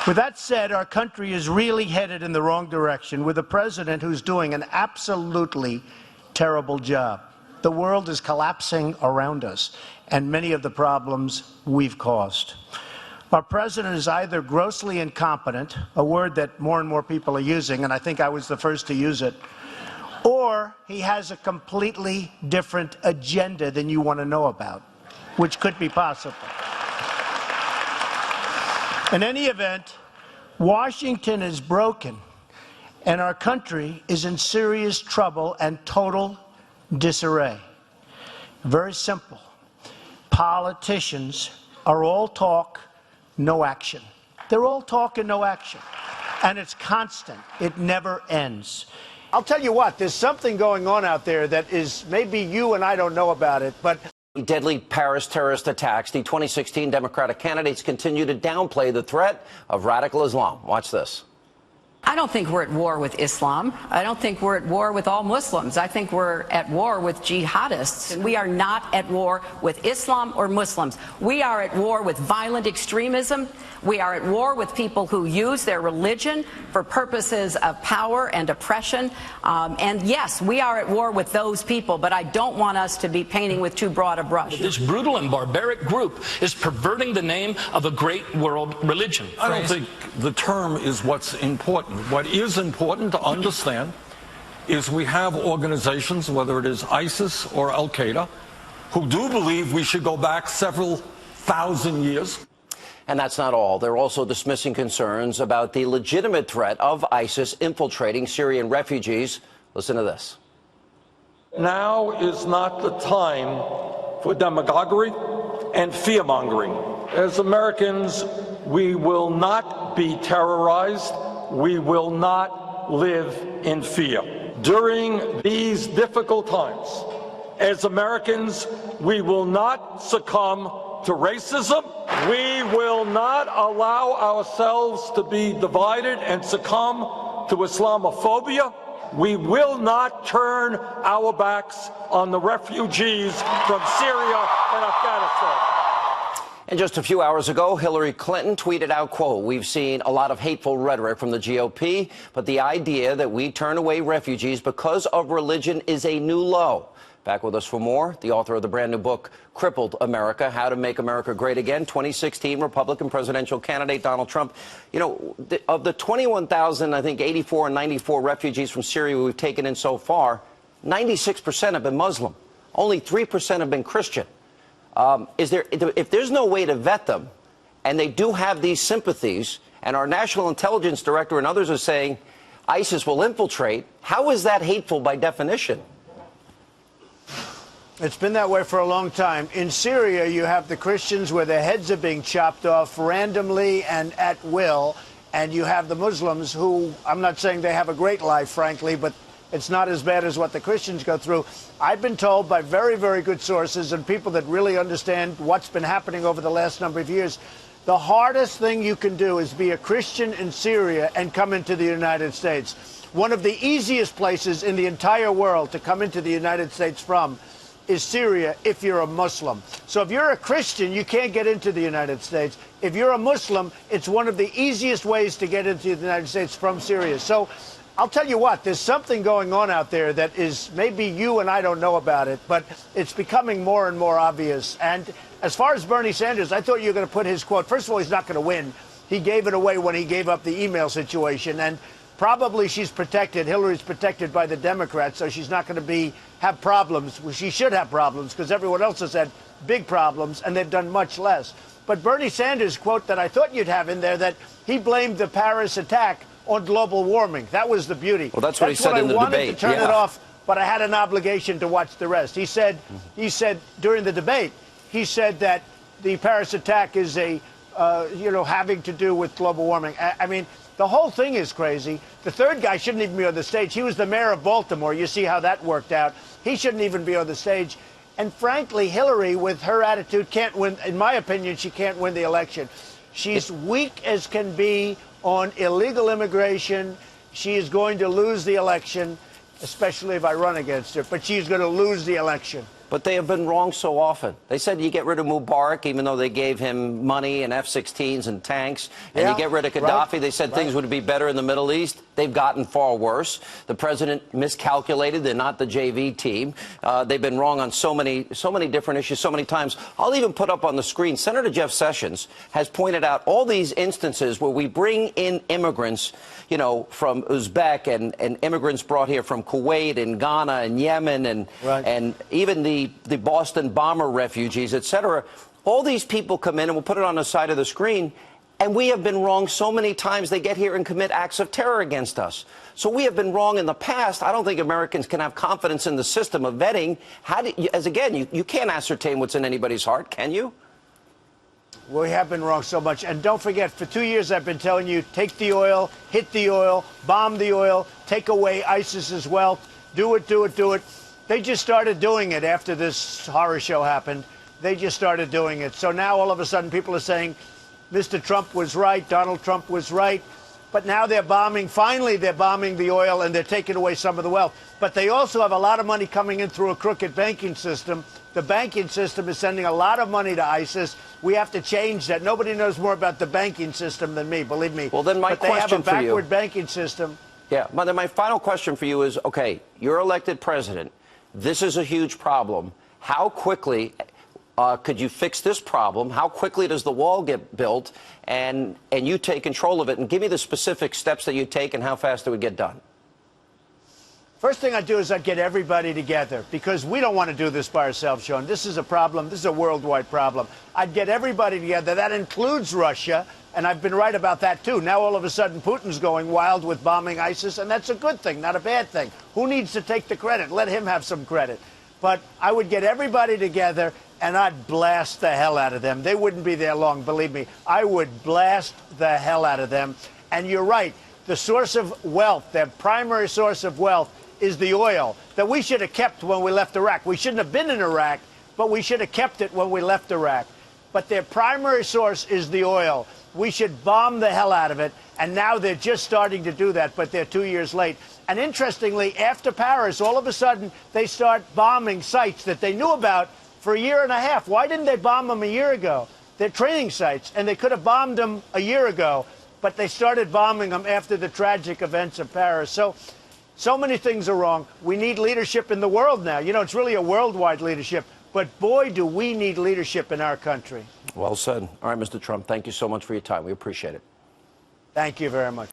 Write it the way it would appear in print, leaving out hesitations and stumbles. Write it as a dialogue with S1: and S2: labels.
S1: With that said, our country is really headed in the wrong direction with a president who's doing an absolutely terrible job. The world is collapsing around us, and many of the problems we've caused. Our president is either grossly incompetent, a word that more and more people are using, and I think I was the first to use it, or he has a completely different agenda than you want to know about, which could be possible. In any event, Washington is broken, and our country is in serious trouble and total disarray. Very simple. Politicians are all talk, no action. They're all talk and no action. And it's constant. It never ends. I'll tell you what, there's something going on out there that is maybe you and I don't know about it, but
S2: deadly Paris terrorist attacks. The 2016 Democratic candidates continue to downplay the threat of radical Islam. Watch this.
S3: I don't think we're at war with Islam. I don't think we're at war with all Muslims. I think we're at war with jihadists. And we are not at war with Islam or Muslims. We are at war with violent extremism. We are at war with people who use their religion for purposes of power and oppression. And yes, we are at war with those people, but I don't want us to be painting with too broad a brush.
S4: This brutal and barbaric group is perverting the name of a great world religion.
S5: I don't think the term is what's important. What is important to understand is we have organizations, whether it is ISIS or Al-Qaeda, who do believe we should go back several thousand years.
S2: And that's not all. They're also dismissing concerns about the legitimate threat of ISIS infiltrating Syrian refugees. Listen to this.
S5: Now is not the time for demagoguery and fear-mongering. As Americans, we will not be terrorized. We will not live in fear. During these difficult times, as Americans, we will not succumb to racism. We will not allow ourselves to be divided and succumb to Islamophobia. We will not turn our backs on the refugees from Syria and Afghanistan.
S2: And just a few hours ago, Hillary Clinton tweeted out, quote, "We've seen a lot of hateful rhetoric from the GOP, but the idea that we turn away refugees because of religion is a new low." Back with us for more, the author of the brand new book, Crippled America, How to Make America Great Again, 2016 Republican presidential candidate Donald Trump. You know, of the 21,000, I think 84 and 94 refugees from Syria we've taken in so far, 96% have been Muslim. Only 3% have been Christian. If there's no way to vet them, and they do have these sympathies, and our National Intelligence Director and others are saying ISIS will infiltrate, how is that hateful by definition?
S1: It's been that way for a long time. In Syria, you have the Christians where their heads are being chopped off randomly and at will, and you have the Muslims who, I'm not saying they have a great life, frankly, but it's not as bad as what the Christians go through. I've been told by very, very good sources and people that really understand what's been happening over the last number of years, the hardest thing you can do is be a Christian in Syria and come into the United States. One of the easiest places in the entire world to come into the United States from is Syria if you're a Muslim. So if you're a Christian, you can't get into the United States. If you're a Muslim, it's one of the easiest ways to get into the United States from Syria. So I'll tell you what, there's something going on out there that is maybe you and I don't know about it, but it's becoming more and more obvious. And as far as Bernie Sanders, I thought you were going to put his quote. First of all, he's not going to win. He gave it away when he gave up the email situation. And probably she's protected. Hillary's protected by the Democrats, so she's not going to have problems. Well, she should have problems because everyone else has had big problems, and they've done much less. But Bernie Sanders' quote that I thought you'd have in there, that he blamed the Paris attack on global warming. That was the beauty.
S2: Well, that's what he said in the debate.
S1: I wanted to turn it off, but I had an obligation to watch the rest. He said during the debate, he said that the Paris attack is having to do with global warming. I mean, the whole thing is crazy. The third guy shouldn't even be on the stage. He was the mayor of Baltimore. You see how that worked out. He shouldn't even be on the stage. And frankly, Hillary, with her attitude, can't win. In my opinion, she can't win the election. She's weak as can be on illegal immigration. She is going to lose the election, especially if I run against her. But she's going to lose the election.
S2: But they have been wrong so often. They said you get rid of Mubarak, even though they gave him money and F-16s and tanks, and
S1: Yeah,
S2: you get rid of Gaddafi.
S1: right,
S2: They said
S1: right.
S2: things would be better in the Middle East. They've gotten far worse. The president miscalculated. They're not the JV team. They've been wrong on so many different issues, so many times. I'll even put up on the screen, Senator Jeff Sessions has pointed out all these instances where we bring in immigrants, you know, from Uzbek and immigrants brought here from Kuwait and Ghana and Yemen and
S1: Right.
S2: and even the Boston bomber refugees, et cetera. All these people come in, and we'll put it on the side of the screen, and we have been wrong so many times. They get here and commit acts of terror against us. So we have been wrong in the past. I don't think Americans can have confidence in the system of vetting. How do you, as again, you can't ascertain what's in anybody's heart, can you?
S1: We have been wrong so much. And don't forget, for 2 years I've been telling you, take the oil, hit the oil, bomb the oil, take away ISIS's wealth, do it, do it, do it. They just started doing it after this horror show happened. They just started doing it. So now all of a sudden people are saying, Mr. Trump was right, Donald Trump was right. But now they're bombing, finally they're bombing the oil and they're taking away some of the wealth. But they also have a lot of money coming in through a crooked banking system. The banking system is sending a lot of money to ISIS. We have to change that. Nobody knows more about the banking system than me, believe me.
S2: Well, then my
S1: but they have a
S2: question for you-
S1: backward banking system.
S2: Yeah, but then my final question for you is, okay, you're elected president. This is a huge problem. How quickly could you fix this problem? How quickly does the wall get built and you take control of it? And give me the specific steps that you take and how fast it would get done.
S1: First thing I'd do is I'd get everybody together, because we don't want to do this by ourselves, Sean. This is a problem. This is a worldwide problem. I'd get everybody together. That includes Russia, and I've been right about that, too. Now, all of a sudden, Putin's going wild with bombing ISIS, and that's a good thing, not a bad thing. Who needs to take the credit? Let him have some credit. But I would get everybody together, and I'd blast the hell out of them. They wouldn't be there long, believe me. I would blast the hell out of them. And you're right. The source of wealth, their primary source of wealth, is the oil that we should have kept when we left Iraq. We shouldn't have been in Iraq, but we should have kept it when we left Iraq. But their primary source is the oil. We should bomb the hell out of it. And now they're just starting to do that, but they're 2 years late. And interestingly, after Paris, all of a sudden, they start bombing sites that they knew about for a year and a half. Why didn't they bomb them a year ago? They're training sites, and they could have bombed them a year ago, but they started bombing them after the tragic events of Paris. So many things are wrong. We need leadership in the world now. You know, it's really a worldwide leadership. But boy, do we need leadership in our country.
S2: Well said. All right, Mr. Trump, thank you so much for your time. We appreciate it.
S1: Thank you very much.